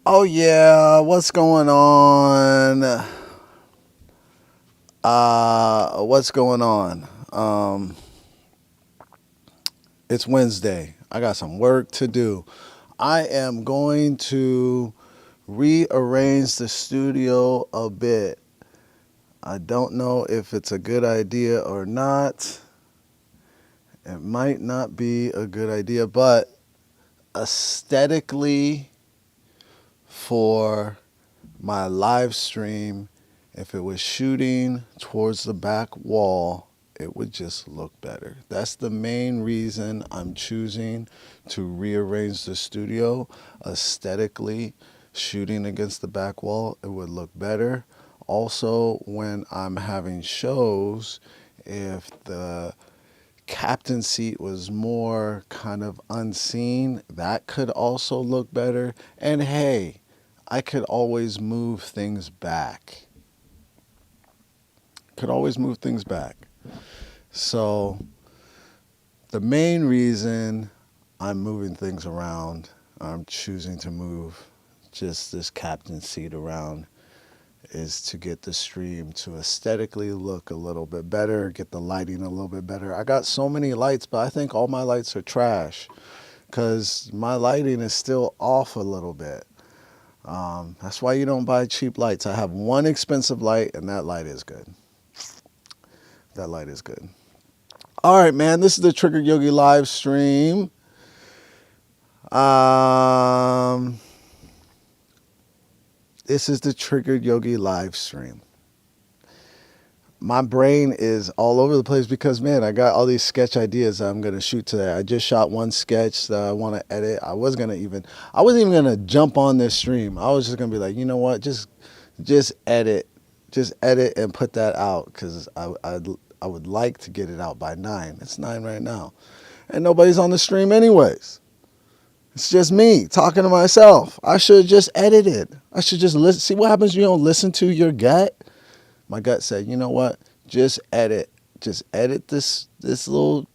Oh yeah, what's going on? What's going on? It's Wednesday. I got some work to do. I am going to rearrange the studio a bit. I don't know if it's a good idea or not. It might not be a good idea, but aesthetically for my live stream, if it was shooting towards the back wall, it would just look better. That's the main reason I'm choosing to rearrange the studio. Aesthetically, shooting against the back wall, it would look better. Also, when I'm having shows, if the captain seat was more kind of unseen, that could also look better. And hey, I could always move things back. Could always move things back. So the main reason I'm moving things around, I'm choosing to move just this captain seat around, is to get the stream to aesthetically look a little bit better, get the lighting a little bit better. I got so many lights, but I think all my lights are trash because my lighting is still off a little bit. That's why you don't buy cheap lights. I have one expensive light, and that light is good. That light is good. All right, man, this is the Triggered Yogi live stream. This is the Triggered Yogi live stream. My brain is all over the place because, man, I got all these sketch ideas I'm going to shoot today. I just shot one sketch that I want to edit. I wasn't even going to jump on this stream. I was just going to be like, you know what, just edit. Just edit and put that out because I would like to get it out by 9. It's 9 right now. And nobody's on the stream anyways. It's just me talking to myself. I should just edit it. I should just listen. See what happens when you don't listen to your gut? My gut said, you know what? Just edit. Just edit this little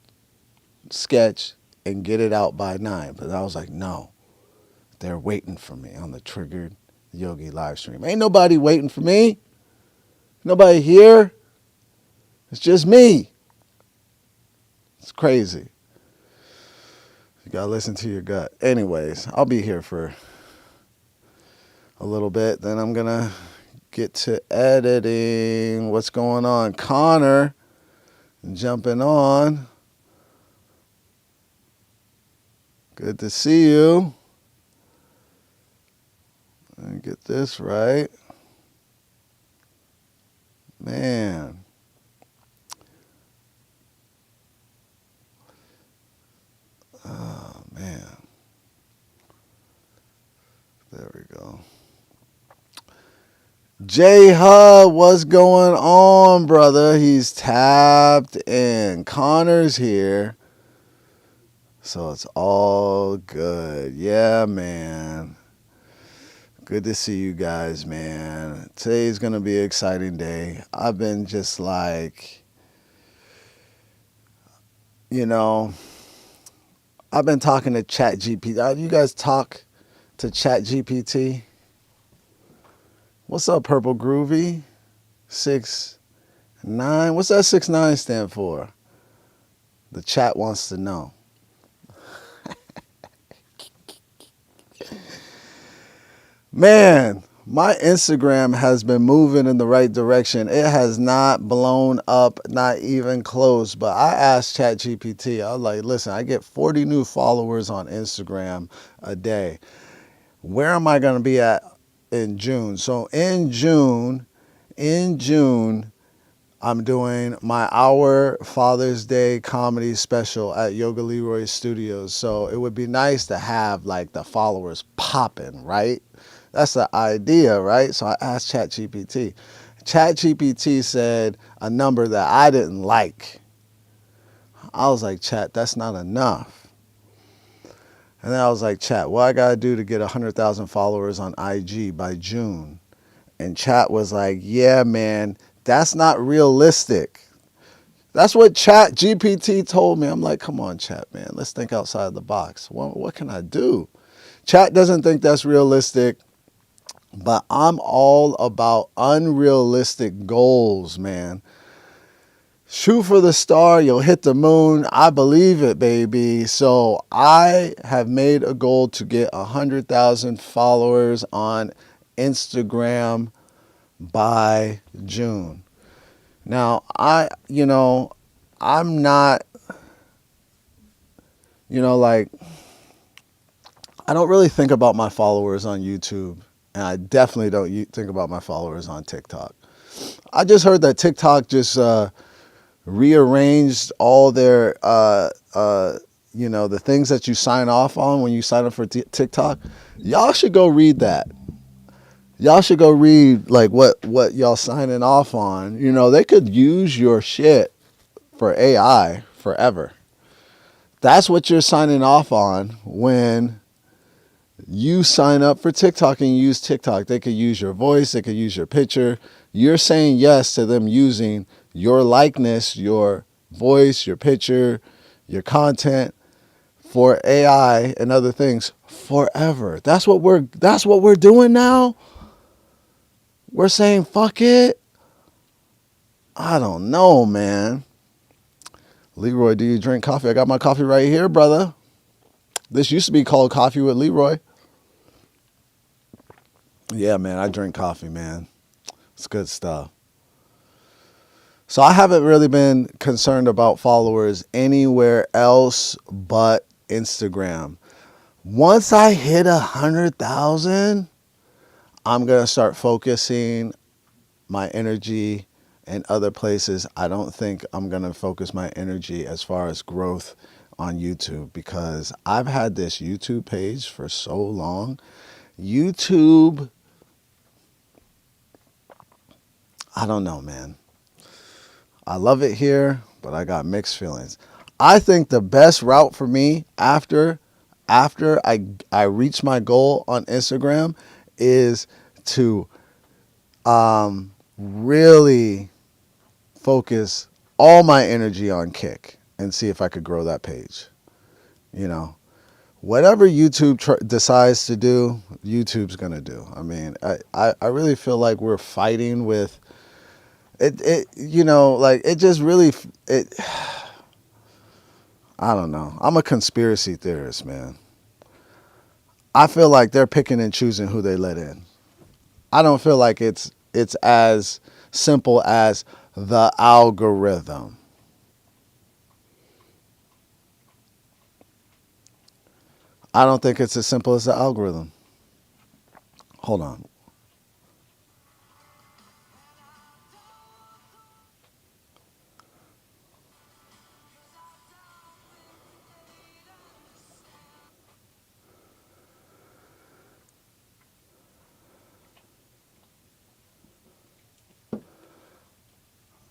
sketch and get it out by 9. But I was like, no. They're waiting for me on the Triggered Yogi live stream. Ain't nobody waiting for me. Nobody here. It's just me. It's crazy. You gotta listen to your gut. Anyways, I'll be here for a little bit. Then I'm gonna get to editing. What's going on? Connor jumping on. Good to see you. Let me get this right. Man. Oh, man. There we go. J Hub, what's going on, brother? He's tapped in. Connor's here. So it's all good. Yeah, man. Good to see you guys, man. Today's going to be an exciting day. I've been just like, I've been talking to ChatGPT. You guys talk to ChatGPT? What's up, Purple Groovy? 6'9". What's that 6'9" stand for? The chat wants to know. Man, my Instagram has been moving in the right direction. It has not blown up, not even close. But I asked ChatGPT, I was like, listen, I get 40 new followers on Instagram a day. Where am I going to be at in June? So in June, I'm doing my Our Father's Day comedy special at Yoga Leroy Studios. So it would be nice to have like the followers popping, right? That's the idea, right? So I asked ChatGPT. ChatGPT said a number that I didn't like. I was like, Chat, that's not enough. And then I was like, Chat, what I got to do to get 100,000 followers on IG by June? And Chat was like, yeah, man, that's not realistic. That's what ChatGPT told me. I'm like, come on, Chat, man, let's think outside the box. What can I do? Chat doesn't think that's realistic. But I'm all about unrealistic goals, man. Shoot for the star, you'll hit the moon. I believe it, baby. So I have made a goal to get 100,000 followers on Instagram by June. Now, I'm not, like, I don't really think about my followers on YouTube, and I definitely don't think about my followers on TikTok. I just heard that TikTok just rearranged all their, the things that you sign off on when you sign up for TikTok. Y'all should go read that. Y'all should go read like what y'all signing off on. They could use your shit for AI forever. That's what you're signing off on when you sign up for TikTok and you use TikTok. They could use your voice, they could use your picture. You're saying yes to them using your likeness, your voice, your picture, your content for AI and other things forever. That's what we're doing now. We're saying fuck it. I don't know, man. Leroy, do you drink coffee? I got my coffee right here, brother. This used to be called Coffee with Leroy. Yeah, man, I drink coffee, man. It's good stuff. So I haven't really been concerned about followers anywhere else but Instagram. Once I hit 100,000, I'm going to start focusing my energy in other places. I don't think I'm going to focus my energy as far as growth on YouTube because I've had this YouTube page for so long. YouTube, I don't know, man. I love it here, but I got mixed feelings. I think the best route for me after I reach my goal on Instagram is to really focus all my energy on Kick and see if I could grow that page. Whatever YouTube decides to do, YouTube's going to do. I mean, I really feel like we're fighting with it, like it just really, I don't know. I'm a conspiracy theorist, man. I feel like they're picking and choosing who they let in. I don't feel like it's as simple as the algorithm. I don't think it's as simple as the algorithm. Hold on.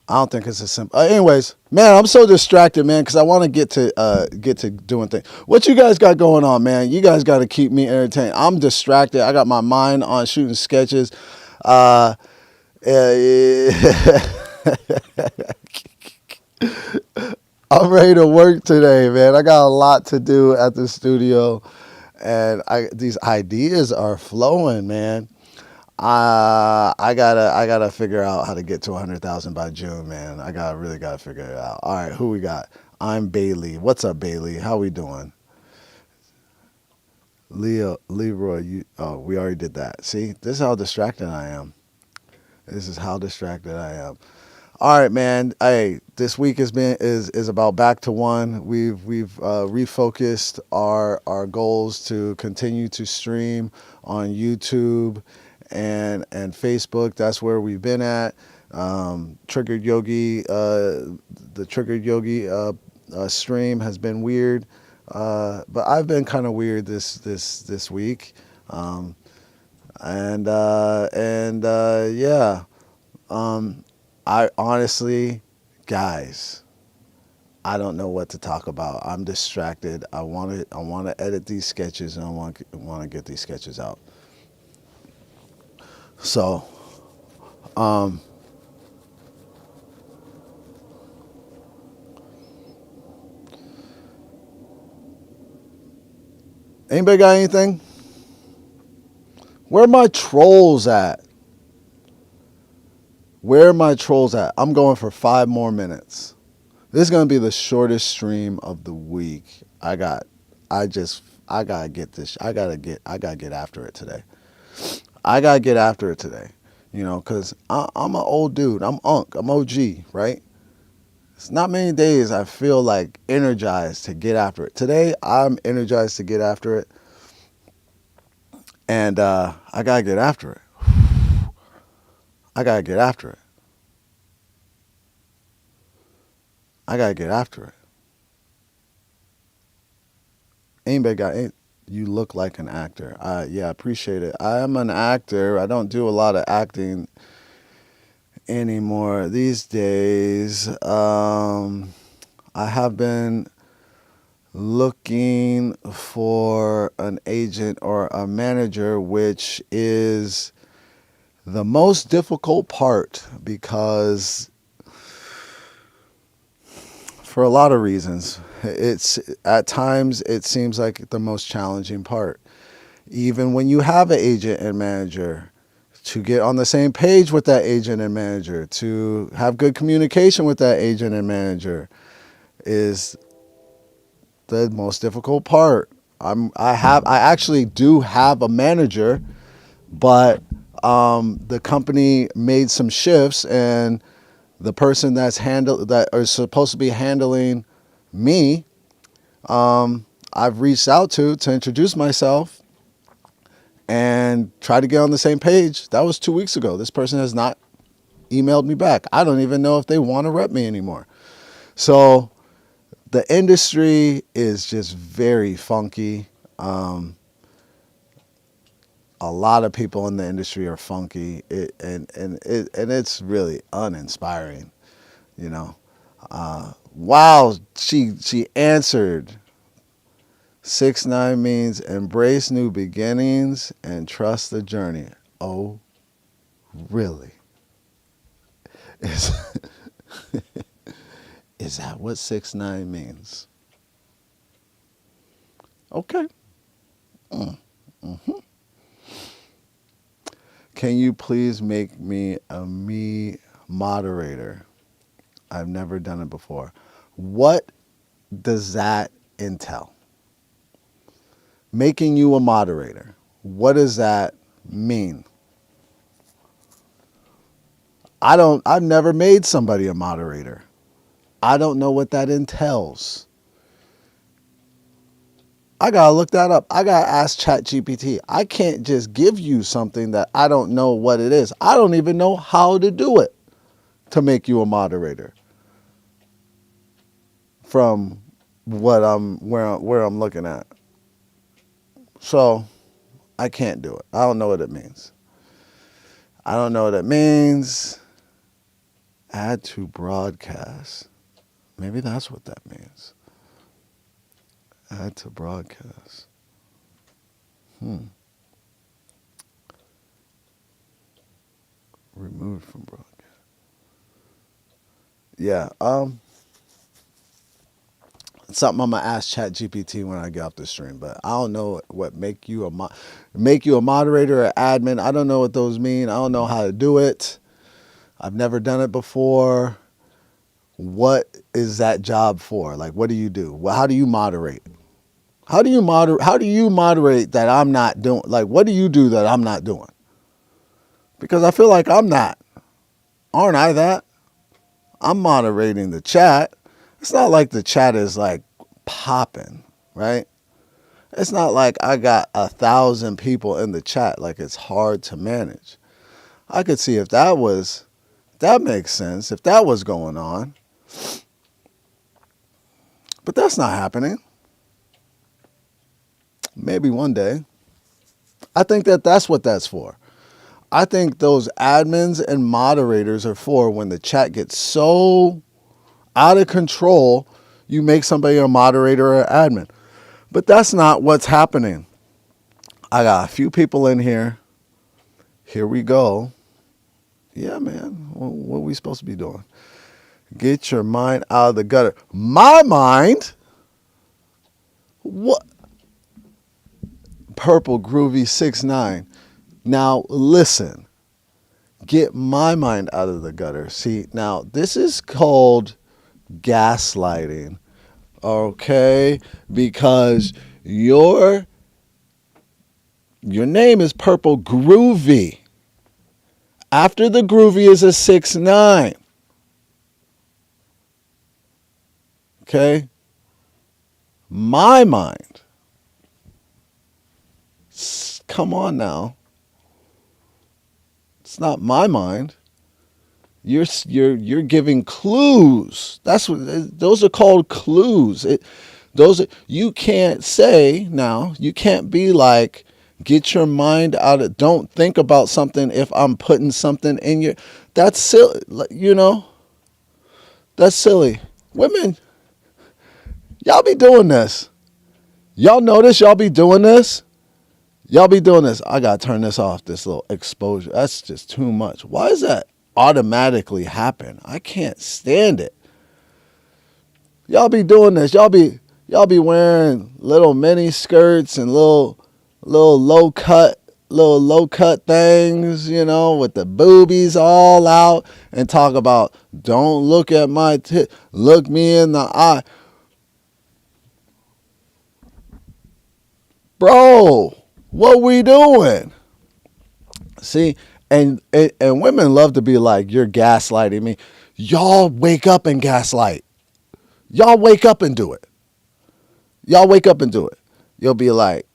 I don't think it's as simple. Anyways, man, I'm so distracted, man, because I want to get to doing things. What you guys got going on, man? You guys got to keep me entertained. I'm distracted. I got my mind on shooting sketches. Uh, I'm ready to work today, man. I got a lot to do at the studio, and these ideas are flowing, man. I gotta figure out how to get to 100,000 by June, man. Really gotta figure it out. All right, who we got? I'm Bailey. What's up, Bailey? How we doing? Leroy. We already did that. See, this is how distracted I am. This is how distracted I am. All right, man. Hey, this week is about back to one. We've refocused our goals to continue to stream on YouTube and Facebook. That's where we've been at. Triggered Yogi, the Triggered Yogi stream has been weird, but I've been kind of weird this week, yeah. I honestly, guys, I don't know what to talk about. I'm distracted. I want to edit these sketches and I want to get these sketches out. So, anybody got anything? Where are my trolls at? Where are my trolls at? I'm going for 5 more minutes. This is gonna be the shortest stream of the week. I gotta get this. I gotta get after it today. I gotta get after it today. You know, cause I'm an old dude. I'm Unk. I'm OG, right? It's not many days I feel like energized to get after it. Today I'm energized to get after it, and I gotta get after it. I gotta get after it. I gotta get after it. Anybody got any? You look like an actor. Yeah, I appreciate it. I am an actor. I don't do a lot of acting anymore these days. I have been looking for an agent or a manager, which is the most difficult part because for a lot of reasons. It's at times it seems like the most challenging part. Even when you have an agent and manager, to get on the same page with that agent and manager, to have good communication with that agent and manager is the most difficult part. I actually do have a manager, but the company made some shifts, and the person that is supposed to be handling me, I've reached out to introduce myself and try to get on the same page. That was 2 weeks ago. This person has not emailed me back. I don't even know if they want to rep me anymore. So the industry is just very funky. A lot of people in the industry are funky, and it's really uninspiring. You know, wow, she answered. 6ix9ine means embrace new beginnings and trust the journey. Oh, really? Is, is that what 6ix9ine means? Okay. Mm-hmm. Can you please make me a moderator? I've never done it before. What does that entail? Making you a moderator. What does that mean? I've never made somebody a moderator. I don't know what that entails. I gotta look that up. I gotta ask ChatGPT. I can't just give you something that I don't know what it is. I don't even know how to do it to make you a moderator. From where I'm looking at. So I can't do it. I don't know what it means. I don't know what it means. Add to broadcast. Maybe that's what that means. Add to broadcast. Removed from broadcast. Yeah. Something I'm gonna ask ChatGPT when I get off the stream, but I don't know what make you a moderator or admin. I don't know what those mean. I don't know how to do it. I've never done it before. What is that job for? Like, what do you do? Well, how do you moderate? How do you moderate that I'm not doing? Like, what do you do that I'm not doing? Because I feel like I'm not. Aren't I that? I'm moderating the chat. It's not like the chat is like popping, right? It's not like I got 1,000 people in the chat. Like, it's hard to manage. I could see if that makes sense, if that was going on. But that's not happening. Maybe one day. I think that's what that's for. I think those admins and moderators are for when the chat gets so out of control, you make somebody a moderator or admin. But that's not what's happening. I got a few people in here. Here we go. Yeah, man. What are we supposed to be doing? Get your mind out of the gutter. My mind? What? Purple Groovy 6ix9ine. Now, listen, get my mind out of the gutter. See, now this is called gaslighting, okay? Because your name is Purple Groovy. After the Groovy is a 6'9". Okay? My mind. Come on now. It's not my mind. You're giving clues. That's what those are called clues. You can't say now. You can't be like, get your mind out of. Don't think about something if I'm putting something in your. That's silly. That's silly. Women, y'all be doing this. Y'all notice y'all be doing this. Y'all be doing this. I gotta turn this off. This little exposure. That's just too much. Why does that automatically happen? I can't stand it. Y'all be doing this. Y'all be wearing little mini skirts and little low cut things, with the boobies all out, and talk about, don't look at my tit, look me in the eye. Bro, what we doing? See, and women love to be like, you're gaslighting me. Y'all wake up and gaslight. Y'all wake up and do it. Y'all wake up and do it. You'll be like,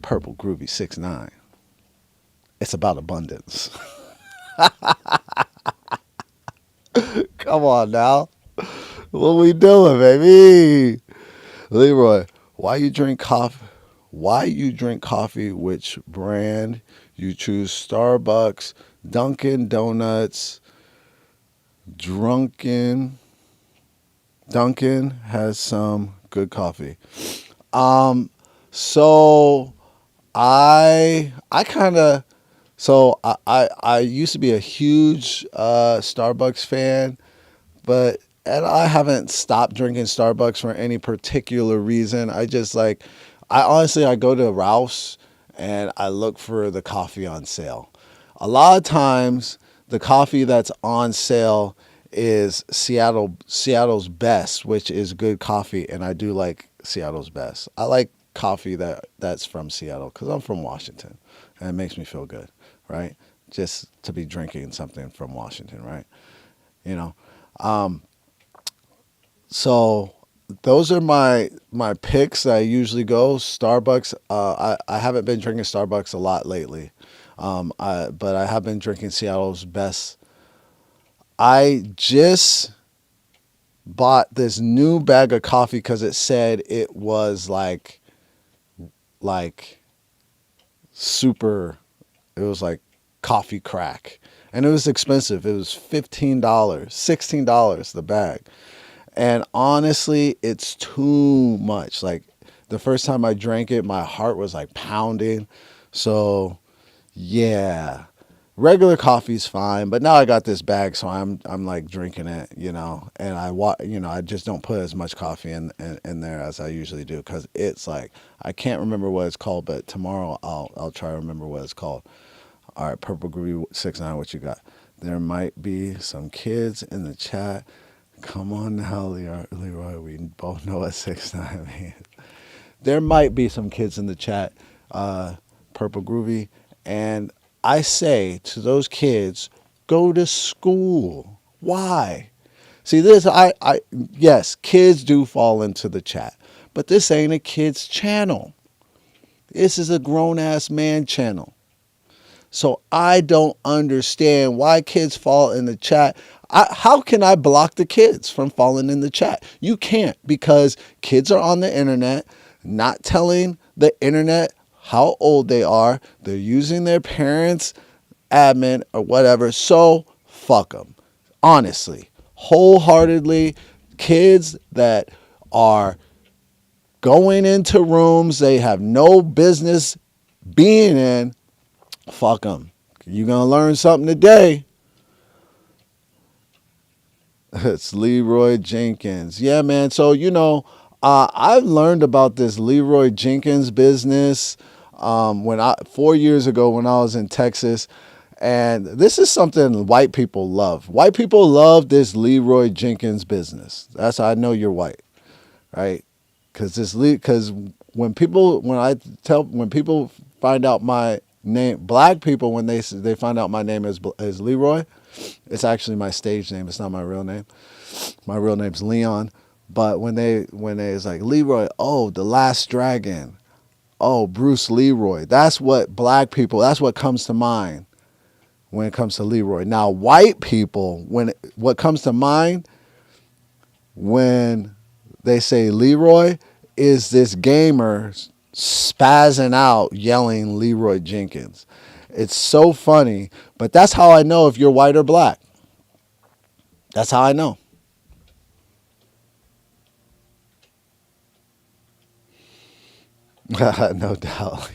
Purple Groovy 6'9". It's about abundance. Come on now. What we doing, baby? Leroy, why you drink coffee? Why you drink coffee? Which brand? You choose Starbucks, Dunkin' Donuts, Dunkin' has some good coffee. So I kind of I used to be a huge Starbucks fan, but and I haven't stopped drinking Starbucks for any particular reason. I go to Ralph's and I look for the coffee on sale. A lot of times the coffee that's on sale is Seattle's Best, which is good coffee, and I do like Seattle's Best. I like coffee that's from Seattle because I'm from Washington, and it makes me feel good, right? Just to be drinking something from Washington, right? You know, so those are my picks. I usually go Starbucks. I haven't been drinking Starbucks a lot lately, but I have been drinking Seattle's Best. I just bought this new bag of coffee because it said it was like super. It was like coffee crack, and it was expensive. It was $15, $16 the bag. And honestly, it's too much. Like the first time I drank it, my heart was like pounding. So yeah, regular coffee's fine. But now I got this bag, so I'm like drinking it, and I just don't put as much coffee in there as I usually do because it's like I can't remember what it's called. But tomorrow I'll try to remember what it's called. All right, Purple Groovy 6'9", what you got? There might be some kids in the chat. Come on now, Leroy. We both know what 6'9" means. There might be some kids in the chat, Purple Groovy, and I say to those kids, go to school. Why? See, yes, kids do fall into the chat, but this ain't a kid's channel. This is a grown-ass man channel. So I don't understand why kids fall in the chat. How can I block the kids from falling in the chat? You can't, because kids are on the internet, not telling the internet how old they are. They're using their parents' admin or whatever. So fuck them. Honestly, wholeheartedly, kids that are going into rooms they have no business being in, fuck them. You're going to learn something today. It's Leroy Jenkins. Yeah, man. So, I've learned about this Leroy Jenkins business. when 4 years ago when I was in Texas, and this is something white people love. White people love this Leroy Jenkins business. That's how I know you're white, right? Because when people find out my name, black people when they find out my name is Leroy, it's actually my stage name. It's not my real name. My real name's Leon. But when they it's like Leroy, oh, the Last Dragon, oh, Bruce Leroy. That's what black people. That's what comes to mind when it comes to Leroy. Now, white people, what comes to mind when they say Leroy is this gamer spazzing out yelling Leroy Jenkins. It's so funny, but that's how I know if you're white or black. That's how I know. No doubt.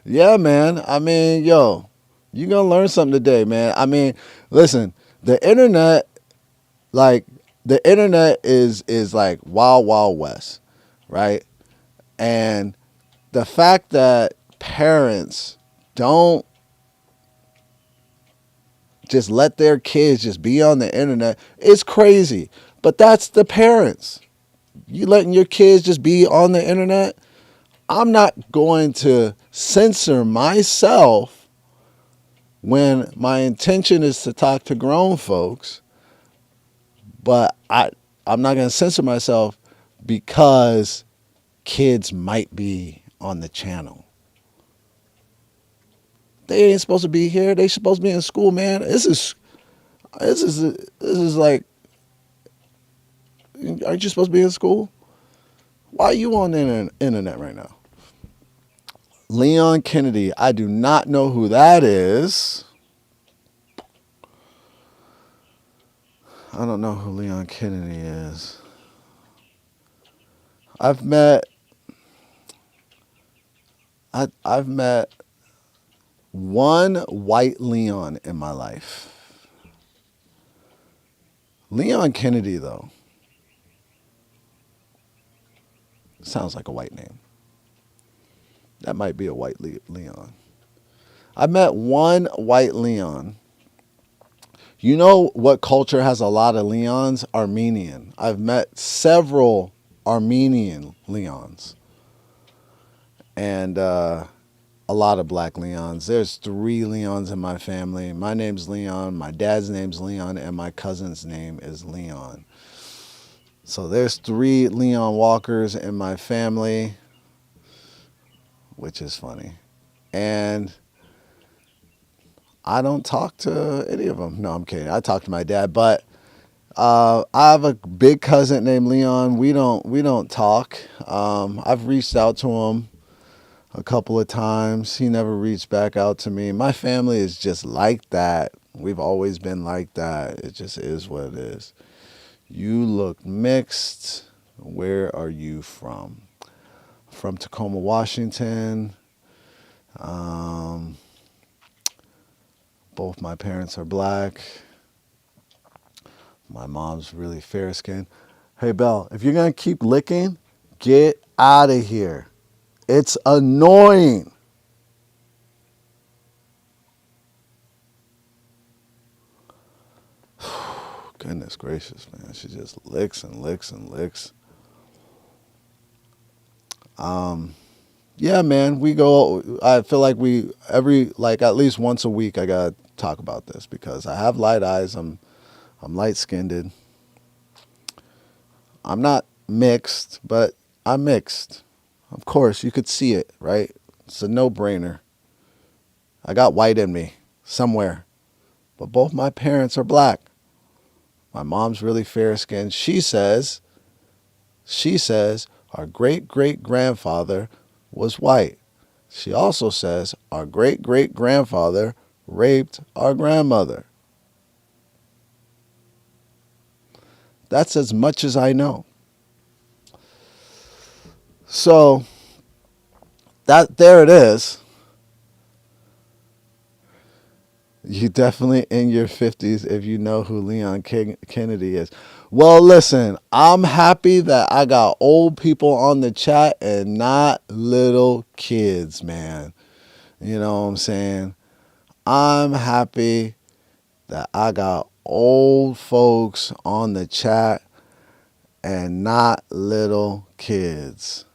Yeah, man. I mean, yo, you gonna learn something today, man. I mean, listen, the internet, like the internet is like wild, wild west, right? And the fact that parents don't just let their kids just be on the internet is crazy. But that's the parents. You letting your kids just be on the internet? I'm not going to censor myself when my intention is to talk to grown folks, but I'm not going to censor myself because kids might be on the channel. They ain't supposed to be here. They supposed to be in school, man. This is like, aren't you supposed to be in school? Why are you on the internet right now? Leon Kennedy. I do not know who that is. I don't know who Leon Kennedy is. I've met I've met one white Leon in my life. Leon Kennedy, though, sounds like a white name. That might be a white Leon. I met one white Leon. You know what culture has a lot of Leons? Armenian. I've met several Armenian Leons. And a lot of black Leons. There's 3 Leons in my family. My name's Leon, my dad's name's Leon, and my cousin's name is Leon. So there's 3 Leon Walkers in my family, which is funny. And I don't talk to any of them. No, I'm kidding. I talk to my dad, but I have a big cousin named Leon. We don't talk. I've reached out to him a couple of times. He never reached back out to me. My family is just like that. We've always been like that. It just is what it is. You look mixed. Where are you from? From Tacoma, Washington. Both my parents are black. My mom's really fair skinned. Hey, Belle, if you're going to keep licking, get out of here. It's annoying. Goodness gracious, man. She just licks and licks and licks. Yeah, man, I feel like at least once a week I got to talk about this because I have light eyes. I'm light-skinned. I'm not mixed, but I'm mixed. Of course, you could see it, right? It's a no-brainer. I got white in me somewhere. But both my parents are black. My mom's really fair-skinned. She says our great-great-grandfather was white. She also says our great-great-grandfather raped our grandmother. That's as much as I know. So, there it is. You definitely in your 50s if you know who Leon Kennedy is. Well, listen, I'm happy that I got old people on the chat and not little kids, man. You know what I'm saying? I'm happy that I got old folks on the chat and not little kids.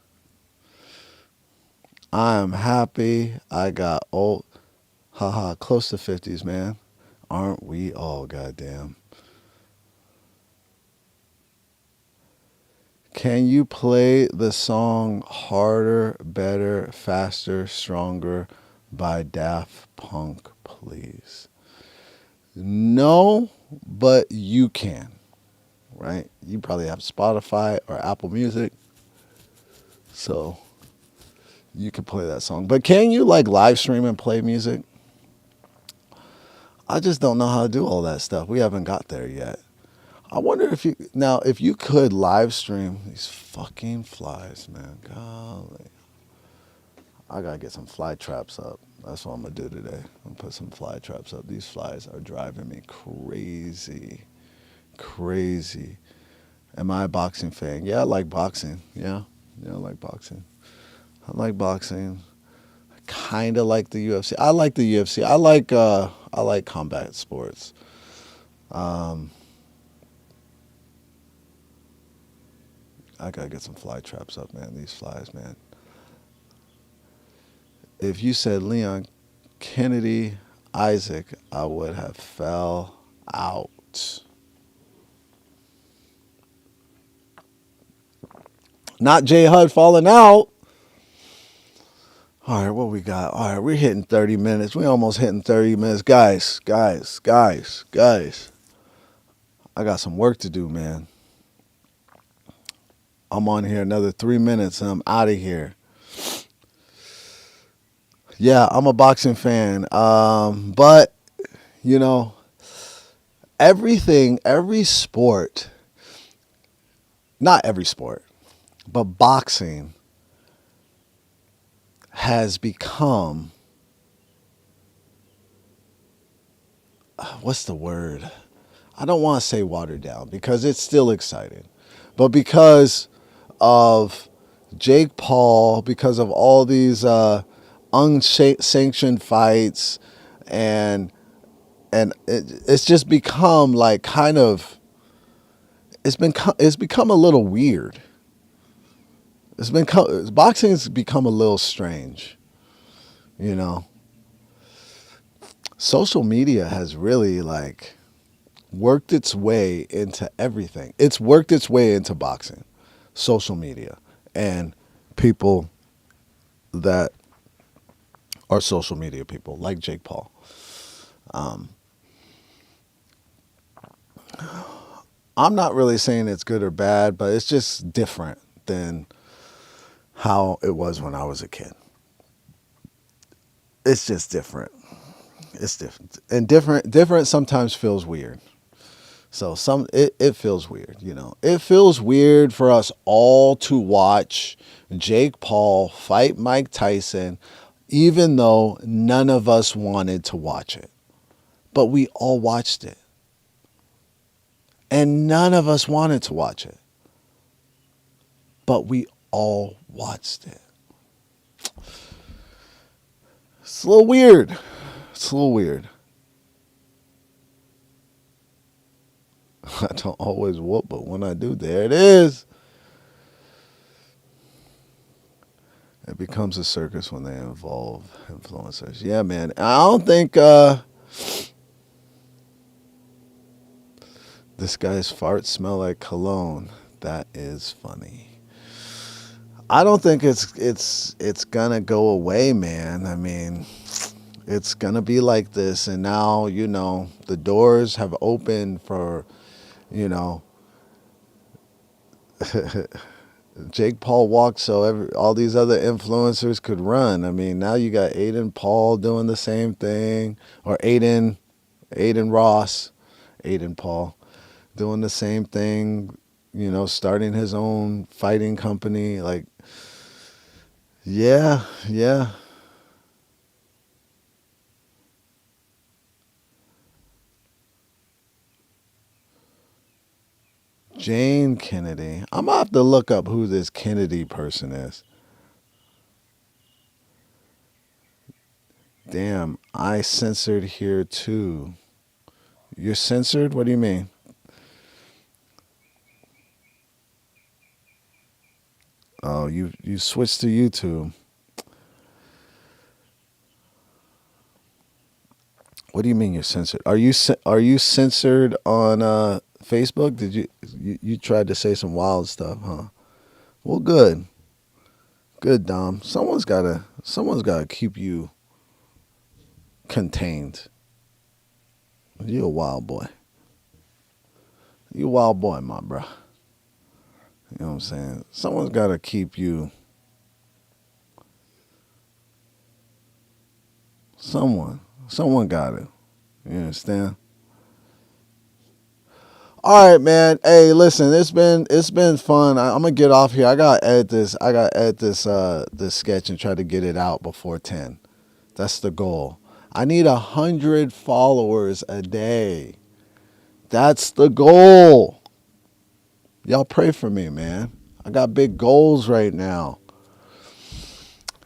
I am happy I got old, haha, close to 50s, man. Aren't we all, goddamn? Can you play the song Harder, Better, Faster, Stronger by Daft Punk, please? No, but you can, right? You probably have Spotify or Apple Music, so you can play that song. But can you like live stream and play music? I just don't know how to do all that stuff. We haven't got there yet. I wonder if you could live stream these fucking flies, man. Golly. I gotta get some fly traps up. That's what I'm gonna do today. I'm gonna put some fly traps up. These flies are driving me crazy. Crazy. Am I a boxing fan? Yeah, I like boxing. Yeah. Yeah, I like boxing. I like boxing. I kinda like the UFC. I like the UFC. I like combat sports. Um I gotta get some fly traps up, man. These flies, man. If you said Leon Kennedy Isaac, I would have fell out. Not J Hud falling out. All right, what we got? All right, we're hitting 30 minutes. We almost hitting 30 minutes. Guys. I got some work to do, man. I'm on here another 3 minutes and I'm out of here. Yeah, I'm a boxing fan. But, you know, every sport, not every sport, but boxing has become, what's the word? I don't want to say watered down because it's still exciting. But because of Jake Paul, because of all these unsanctioned fights, and it's just become like kind of it's become a little weird. Boxing's become a little strange, you know. Social media has really like worked its way into everything. It's worked its way into boxing, social media, and people that are social media people like Jake Paul. Um, I'm not really saying it's good or bad, but it's just different than how it was when I was a kid. It's just different. It's different, and different sometimes feels weird. So it feels weird, you know. It feels weird for us all to watch Jake Paul fight Mike Tyson, even though none of us wanted to watch it. But we all watched it. And none of us wanted to watch it. But we all watched it. It's a little weird. It's a little weird. I don't always whoop, but when I do, there it is. It becomes a circus when they involve influencers. Yeah, man. I don't think this guy's farts smell like cologne. That is funny. I don't think it's gonna go away, man. I mean, it's gonna be like this, and now you know the doors have opened for, you know, Jake Paul walked so all these other influencers could run. I mean, now you got Aiden Paul doing the same thing, or Aiden Ross, Aiden Paul doing the same thing. You know, starting his own fighting company. Like, yeah. Jane Kennedy. I'm gonna have to look up who this Kennedy person is. Damn, I censored here too. You're censored? What do you mean? Oh, you switched to YouTube. What do you mean you're censored? Are you censored on Facebook? Did you tried to say some wild stuff, huh? Well, good, good, Dom. Someone's gotta keep you contained. You a wild boy. You a wild boy, my bro. You know what I'm saying? Someone's gotta keep you. Someone got it. You understand? All right, man. Hey, listen, it's been fun. I'm gonna get off here. I gotta edit this sketch and try to get it out before 10. That's the goal. I need 100 followers a day. That's the goal. Y'all pray for me, man. I got big goals right now.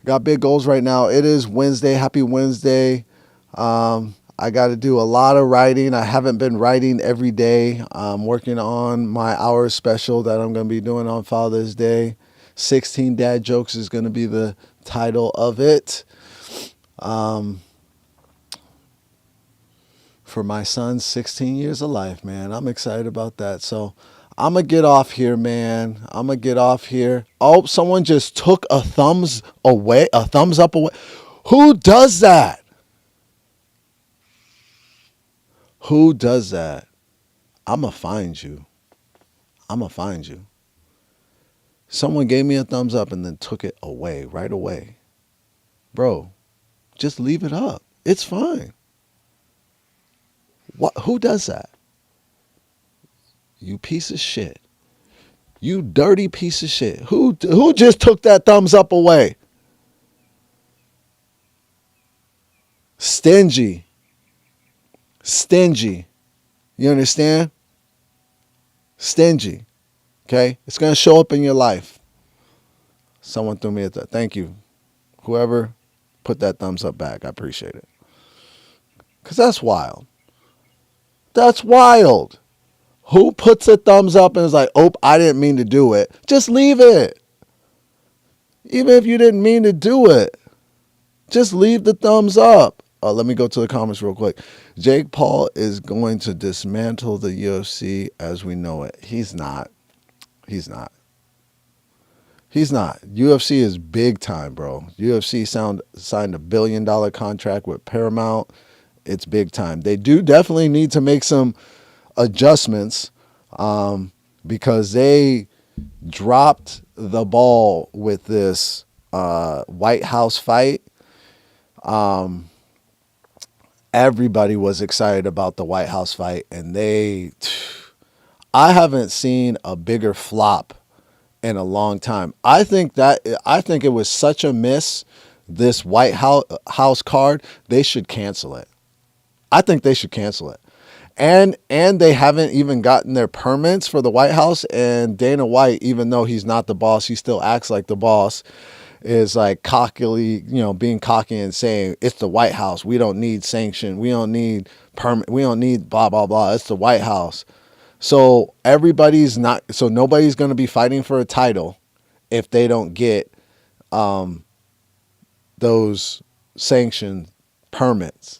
It is Wednesday. Happy Wednesday. I got to do a lot of writing. I haven't been writing every day. I'm working on my hour special that I'm going to be doing on Father's Day. 16 Dad Jokes is going to be the title of it. For my son's 16 years of life, man. I'm excited about that. So I'm going to get off here, man. I'm going to get off here. Oh, someone just took a thumbs up away. Who does that? Who does that? I'm going to find you. I'm going to find you. Someone gave me a thumbs up and then took it away right away. Bro, just leave it up. It's fine. Who does that? You piece of shit. You dirty piece of shit. Who just took that thumbs up away? Stingy. Stingy. You understand? Stingy. Okay? It's going to show up in your life. Someone threw me at that. Thank you. Whoever put that thumbs up back. I appreciate it. Because that's wild. That's wild. Who puts a thumbs up and is like, oh, I didn't mean to do it. Just leave it. Even if you didn't mean to do it, just leave the thumbs up. Let me go to the comments real quick. Jake Paul is going to dismantle the UFC as we know it. He's not. He's not. He's not. UFC is big time, bro. UFC signed $1 billion contract with Paramount. It's big time. They do definitely need to make some adjustments because they dropped the ball with this White House fight. Everybody was excited about the White House fight, and I haven't seen a bigger flop in a long time. I think it was such a miss, this White House card. They should cancel it. I think they should cancel it. And they haven't even gotten their permits for the White House. And Dana White, even though he's not the boss, he still acts like the boss, is like cockily, being cocky and saying it's the White House. We don't need sanction. We don't need permit. We don't need blah, blah, blah. It's the White House. So nobody's going to be fighting for a title if they don't get those sanctioned permits.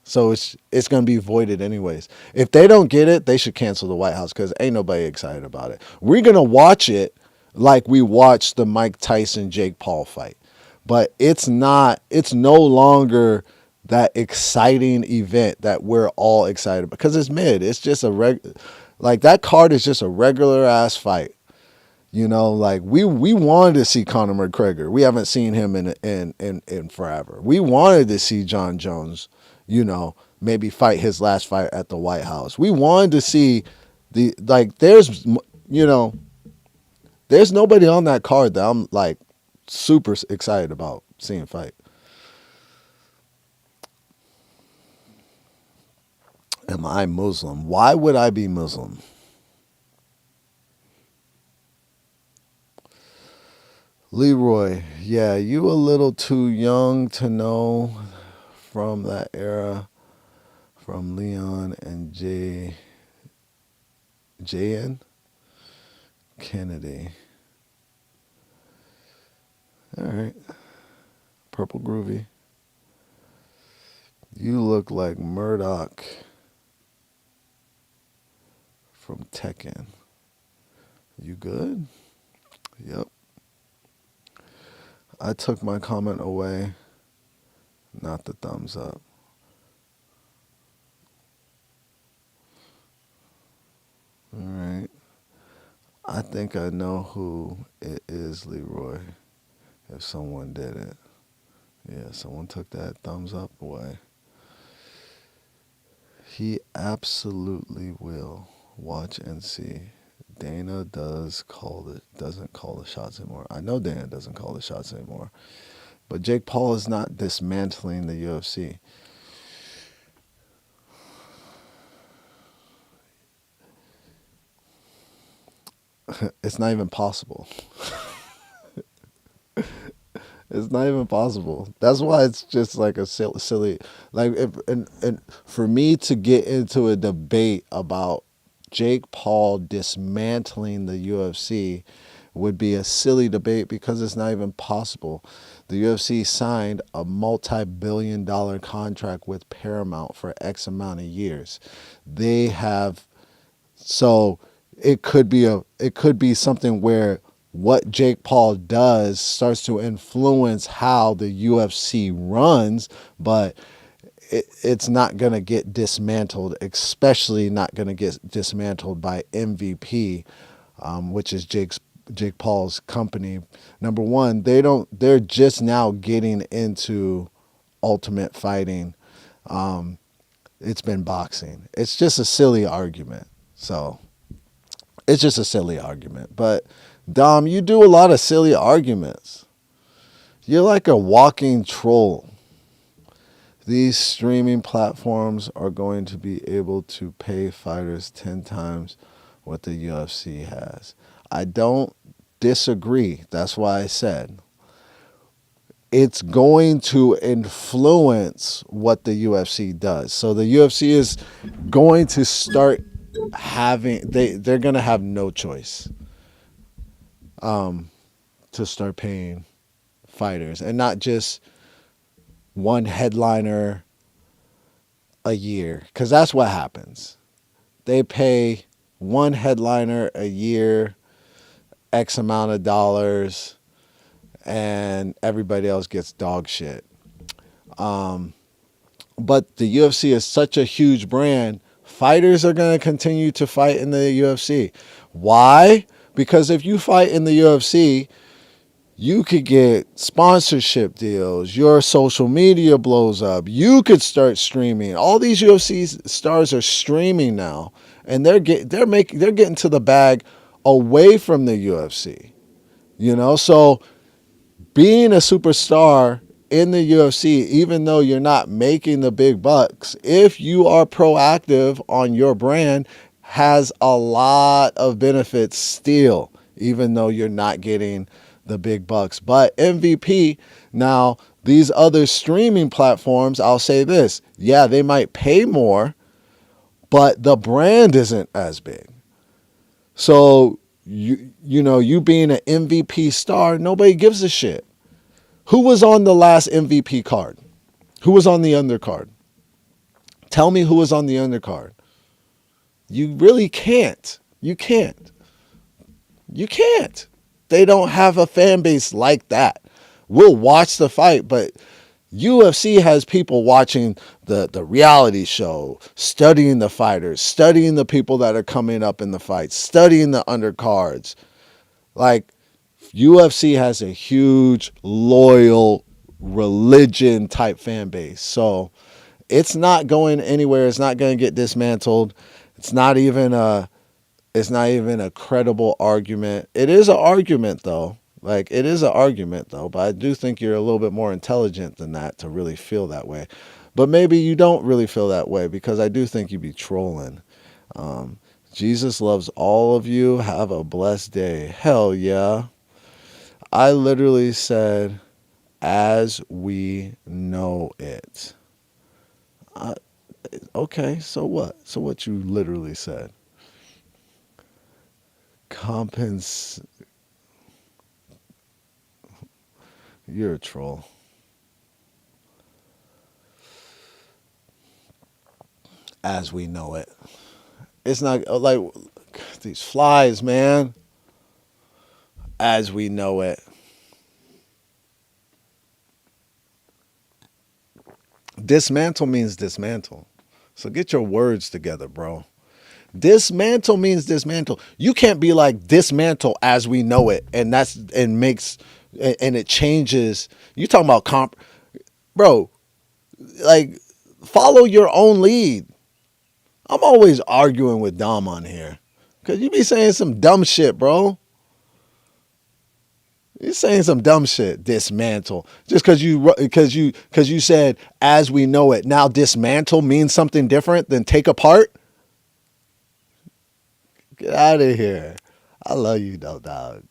So it's going to be voided anyways. If they don't get it, they should cancel the White House because ain't nobody excited about it. We're going to watch it like we watched the Mike Tyson Jake Paul fight. But it's no longer that exciting event that we're all excited about because it's mid. It's just that card is just a regular ass fight. Like we wanted to see Conor McGregor. We haven't seen him in forever. We wanted to see John Jones, maybe fight his last fight at the White House. We wanted to see there's nobody on that card that I'm like super excited about seeing fight. Am I Muslim? Why would I be Muslim? Leroy, yeah, you a little too young to know from that era, from Leon and J.N. Kennedy. All right, Purple Groovy. You look like Murdoch from Tekken. You good? Yep. I took my comment away, not the thumbs up. All right. I think I know who it is, Leroy, if someone did it. Yeah, someone took that thumbs up away. He absolutely will. Watch and see. Dana doesn't call the shots anymore. I know Dana doesn't call the shots anymore. But Jake Paul is not dismantling the UFC. It's not even possible. It's not even possible. That's why it's just like a silly, like if and for me to get into a debate about Jake Paul dismantling the UFC would be a silly debate because it's not even possible. The UFC signed a multi-billion-dollar contract with Paramount for X amount of years. They have so it could be something where what Jake Paul does starts to influence how the UFC runs, but it's not going to get dismantled, especially not going to get dismantled by MVP, which is Jake Paul's company. Number one, they're just now getting into ultimate fighting. It's been boxing. It's just a silly argument. So it's just a silly argument. But Dom, you do a lot of silly arguments. You're like a walking troll. These streaming platforms are going to be able to pay fighters 10 times what the UFC has. I don't disagree. That's why I said it's going to influence what the UFC does. So the UFC is going to start they're going to have no choice to start paying fighters, and not just one headliner a year, because that's what happens. They pay one headliner a year, X amount of dollars, and everybody else gets dog shit. But the UFC is such a huge brand. Fighters are going to continue to fight in the UFC. Why? Because if you fight in the UFC, you could get sponsorship deals. Your social media blows up. You could start streaming. All these UFC stars are streaming now, and they're getting to the bag away from the UFC. You know, so being a superstar in the UFC, even though you're not making the big bucks, if you are proactive on your brand, has a lot of benefits still, even though you're not getting the big bucks. But MVP, now these other streaming platforms, I'll say this, yeah, they might pay more, but the brand isn't as big. So you being an MVP star, nobody gives a shit. Who was on the last MVP card? Who was on the undercard? Tell me who was on the undercard. You really can't. You can't. You can't. They don't have a fan base like that. We'll watch the fight, but UFC has people watching the reality show, studying the fighters, studying the people that are coming up in the fights, studying the undercards. Like, UFC has a huge, loyal, religion type fan base. So it's not going anywhere. It's not going to get dismantled. It's not even a credible argument. It is an argument though. Like, it is an argument though, but I do think you're a little bit more intelligent than that to really feel that way. But maybe you don't really feel that way, because I do think you be trolling. Jesus loves all of you. Have a blessed day. Hell yeah. I literally said, as we know it. I, okay, so what? So what you literally said? Compens. You're a troll. As we know it. It's not like these flies, man. As we know it. Dismantle means dismantle. So get your words together, bro. Dismantle means dismantle. You can't be like dismantle as we know it, and that's and makes and it changes. You talking about bro? Like follow your own lead. I'm always arguing with Dom on here because you be saying some dumb shit, bro. You're saying some dumb shit. Dismantle just because you said as we know it. Now dismantle means something different than take apart. Get out of here. I love you though, dog.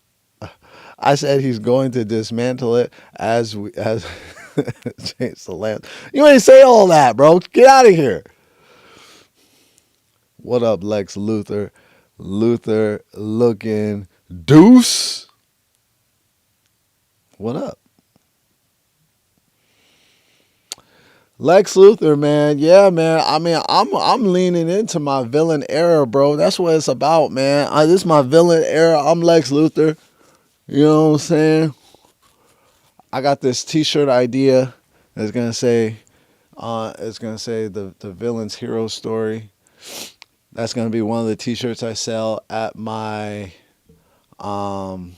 I said he's going to dismantle it as change the land. You ain't say all that, bro. Get out of here. What up, Lex Luthor? Luther looking deuce. What up? Lex Luthor, man. Yeah, man. I mean, I'm leaning into my villain era, bro. That's what it's about, man. This is my villain era. I'm Lex Luthor. You know what I'm saying? I got this T-shirt idea that's gonna say, the villain's hero story. That's gonna be one of the T-shirts I sell at um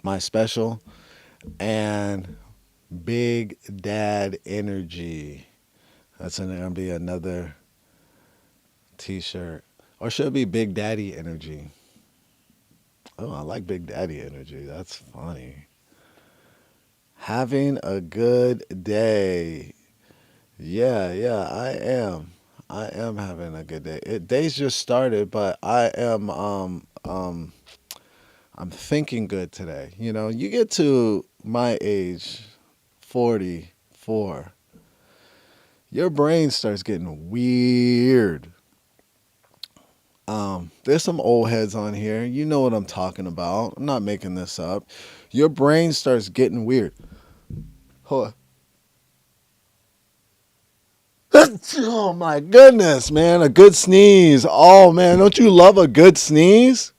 my special. And Big Dad Energy. That's gonna be another T-shirt, or should it be Big Daddy Energy? Oh, I like Big Daddy Energy. That's funny. Having a good day. Yeah, yeah, I am. I am having a good day. Day's just started, but I'm thinking good today. You know, you get to my age, 44, your brain starts getting weird. There's some old heads on here. You know what I'm talking about. I'm not making this up. Your brain starts getting weird. Hold on. Oh my goodness, man. A good sneeze. Oh man, don't you love a good sneeze?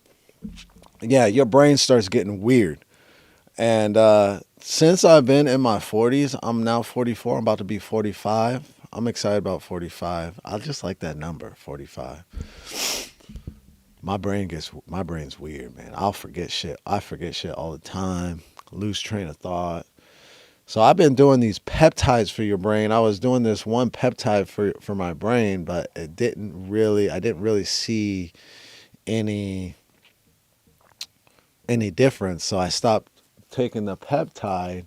Yeah, your brain starts getting weird. And since I've been in my 40s, I'm now 44. I'm about to be 45. I'm excited about 45. I just like that number, 45. My brain's weird, man. I'll forget shit. I forget shit all the time. Lose train of thought. So I've been doing these peptides for your brain. I was doing this one peptide for my brain, but I didn't really see any difference. So I stopped taking the peptide.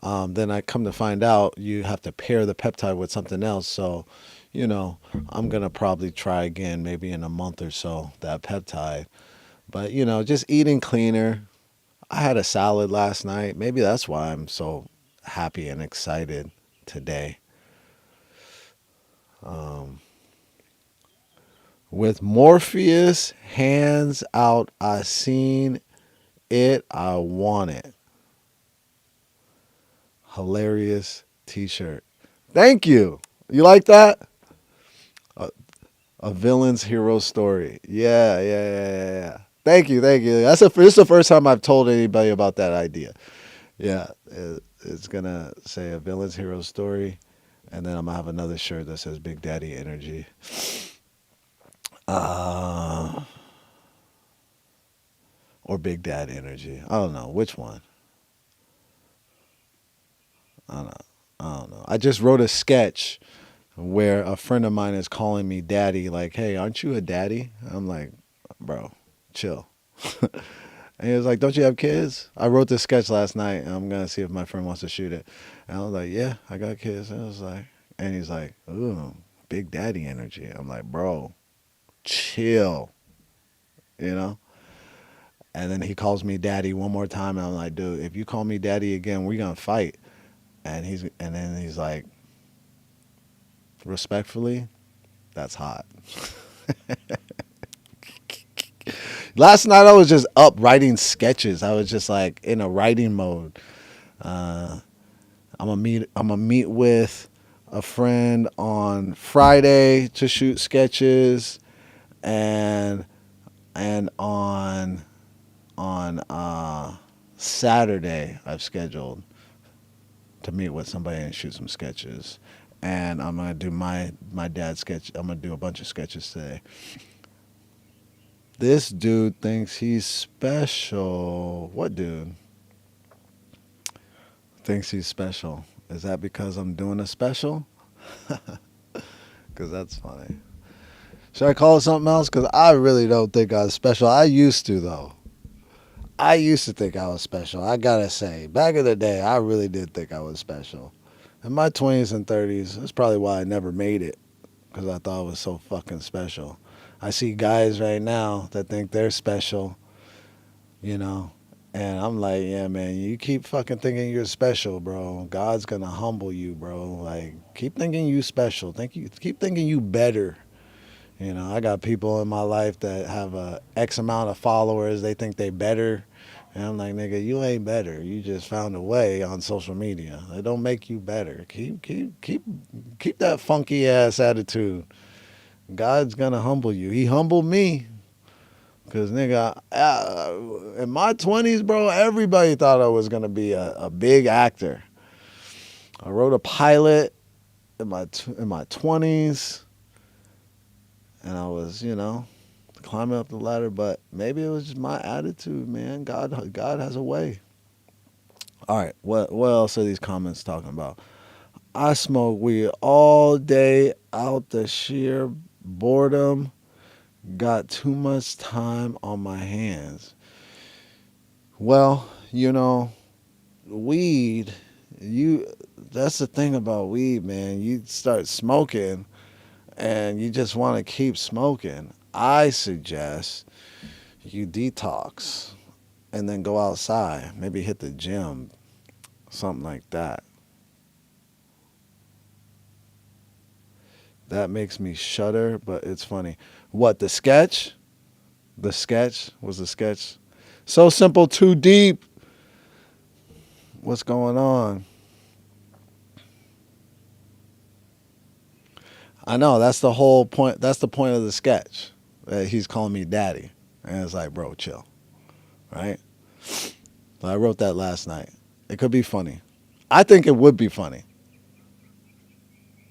Then I come to find out you have to pair the peptide with something else. So, I'm gonna probably try again maybe in a month or so, that peptide. But just eating cleaner. I had a salad last night. Maybe that's why I'm so happy and excited today. Um, with Morpheus, hands out, I seen it, I want it. Hilarious T-shirt. Thank you. You like that? A, a villain's hero story. Yeah, yeah, yeah, yeah, yeah. Thank you, thank you. This is the first time I've told anybody about that idea. Yeah, it's gonna say a villain's hero story, and then I'm gonna have another shirt that says Big Daddy Energy. Uh, or Big Dad Energy. I don't know which one. I don't know. I don't know. I just wrote a sketch where a friend of mine is calling me daddy, like, "Hey, aren't you a daddy?" I'm like, "Bro, chill." And he was like, "Don't you have kids?" I wrote this sketch last night, and I'm gonna see if my friend wants to shoot it. And I was like, "Yeah, I got kids." And I was like, and he's like, "Ooh, Big Daddy Energy." I'm like, "Bro, chill," you know. And then he calls me daddy one more time, and I'm like, dude, if you call me daddy again, we're gonna fight. And then he's like, respectfully, that's hot. Last night I was just up writing sketches. I was just like in a writing mode. Uh, I'm gonna meet with a friend on Friday to shoot sketches, and on Saturday I've scheduled to meet with somebody and shoot some sketches. And I'm gonna do my dad's sketch. I'm gonna do a bunch of sketches today. This dude thinks he's special. What dude thinks he's special? Is that because I'm doing a special? Because that's funny. Should I call it something else? Because I really don't think I was special. I used to, though. I used to think I was special. I gotta say, back in the day, I really did think I was special. In my 20s and 30s, that's probably why I never made it, because I thought it was so fucking special. I see guys right now that think they're special, you know, and I'm like, yeah, man, you keep fucking thinking you're special, bro. God's gonna humble you, bro. Like, keep thinking you special. Keep thinking you better. You know, I got people in my life that have a X amount of followers. They think they better. And I'm like, nigga, you ain't better. You just found a way on social media. It don't make you better. Keep that funky ass attitude. God's gonna humble you. He humbled me. Cause nigga, in my 20s, bro, everybody thought I was gonna be a big actor. I wrote a pilot in my 20s, and I was, climbing up the ladder. But maybe it was just my attitude, man. God has a way. All right, what else are these comments talking about? I smoke weed all day out the sheer boredom. Got too much time on my hands. Well, weed, that's the thing about weed, man. You start smoking and you just want to keep smoking. I suggest you detox and then go outside, maybe hit the gym, something like that. That makes me shudder, but it's funny. What, the sketch? The sketch? Was the sketch so simple, too deep? What's going on? I know, that's the whole point. That's the point of the sketch. He's calling me daddy. And it's like, bro, chill. Right? So I wrote that last night. It could be funny. I think it would be funny.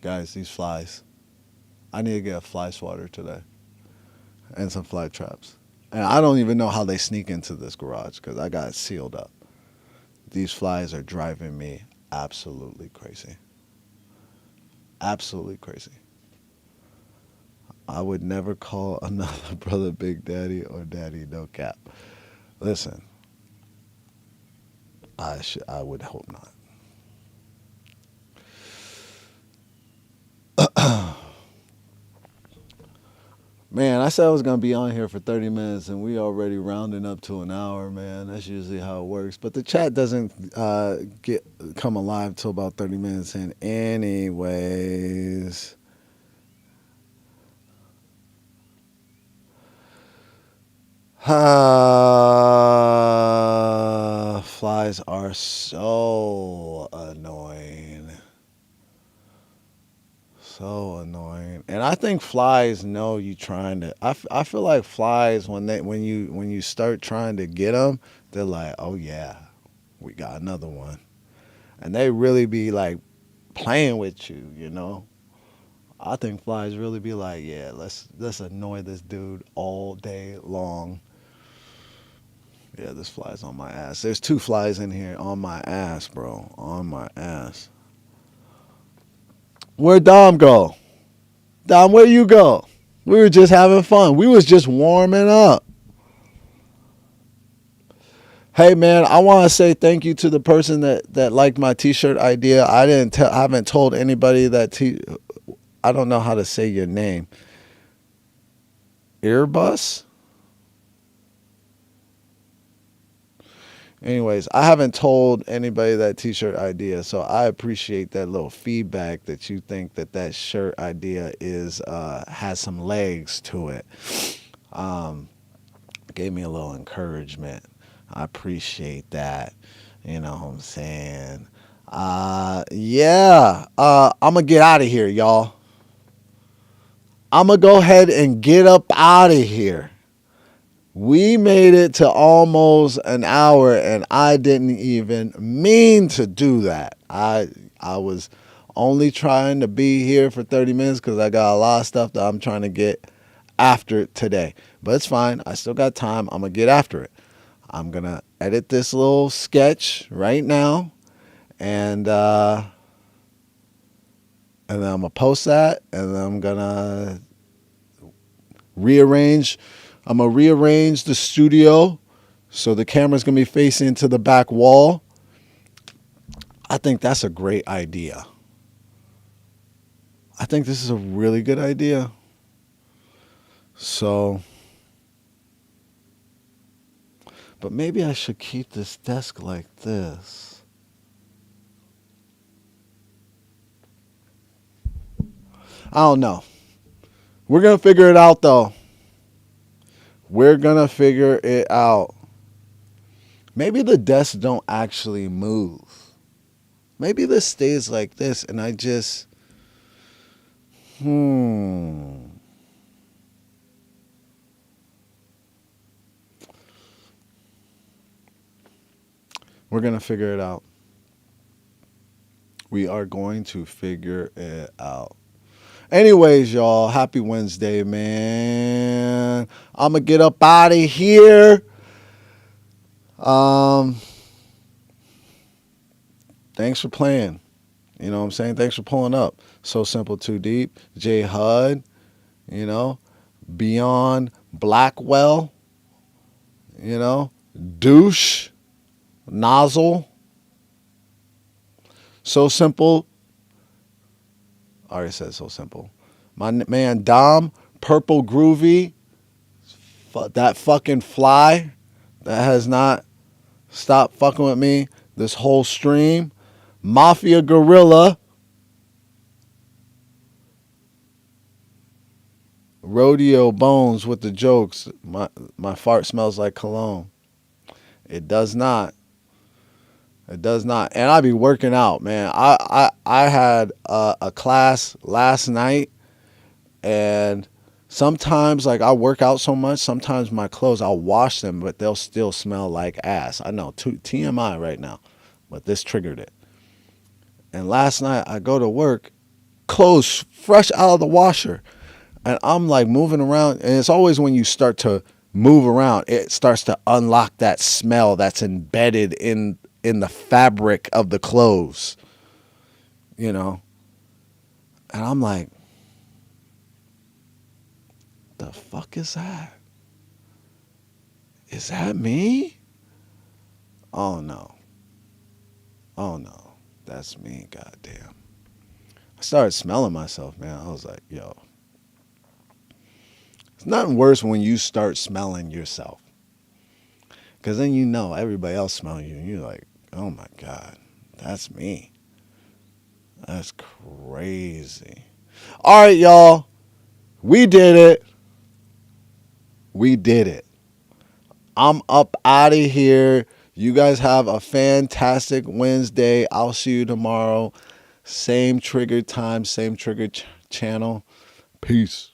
Guys, these flies. I need to get a fly swatter today. And some fly traps. And I don't even know how they sneak into this garage because I got it sealed up. These flies are driving me absolutely crazy. Absolutely crazy. I would never call another brother Big Daddy or Daddy, no cap. Listen, I would hope not. Man, I said I was going to be on here for 30 minutes, and we already rounding up to an hour, man. That's usually how it works. But the chat doesn't come alive till about 30 minutes in anyways. Flies are so annoying. So annoying. And I think flies know you trying to. I feel like flies when you start trying to get them, they're like, oh yeah, we got another one, and they really be like playing with you. I think flies really be like, yeah, let's annoy this dude all day long. Yeah, this fly's on my ass. There's 2 flies in here on my ass, bro, on my ass. Where'd Dom go? Dom, where you go? We were just having fun. We was just warming up. Hey man, I want to say thank you to the person that liked my t-shirt idea. I haven't told anybody that I don't know how to say your name. Earbus? Anyways, I haven't told anybody that t-shirt idea, so I appreciate that little feedback that you think that that shirt idea is has some legs to it. Um, Gave me a little encouragement. I appreciate that. You know what I'm saying? Yeah. I'm gonna get out of here, y'all. I'm gonna go ahead and get up out of here. We made it to almost an hour, and I didn't even mean to do that. I was only trying to be here for 30 minutes because I got a lot of stuff that I'm trying to get after today. But it's fine. I still got time. I'm going to get after it. I'm going to edit this little sketch right now, and then I'm going to post that, and then I'm going to rearrange. I'm going to rearrange the studio so the camera's going to be facing to the back wall. I think that's a great idea. I think this is a really good idea. So, but maybe I should keep this desk like this. I don't know. We're going to figure it out, though. We're going to figure it out. Maybe the desks don't actually move. Maybe this stays like this and I just... We're going to figure it out. We are going to figure it out. Anyways, y'all, happy Wednesday, man. I'm going to get up out of here. Thanks for playing. You know what I'm saying? Thanks for pulling up. So Simple, Too Deep, J Hud, you know, Beyond Blackwell, you know, Douche, Nozzle, So Simple. I already said So Simple. My man Dom, Purple Groovy, that fucking fly that has not stopped fucking with me this whole stream. Mafia Gorilla, Rodeo Bones with the jokes. My fart smells like cologne. It does not. It does not. And I be working out, man. I had a class last night, and sometimes like I work out so much, sometimes my clothes I'll wash them, but they'll still smell like ass. I know, TMI right now, but this triggered it. And last night I go to work, clothes fresh out of the washer. And I'm like moving around. And it's always when you start to move around, it starts to unlock that smell that's embedded in the fabric of the clothes. You know? And I'm like, the fuck is that? Is that me? Oh no. Oh no. That's me, goddamn. I started smelling myself, man. I was like, yo. It's nothing worse when you start smelling yourself. Because then you know everybody else smells you. And you're like, oh my God, that's me. That's crazy. All right, y'all. We did it. We did it. I'm up out of here. You guys have a fantastic Wednesday. I'll see you tomorrow. Same trigger time, same trigger channel. Peace.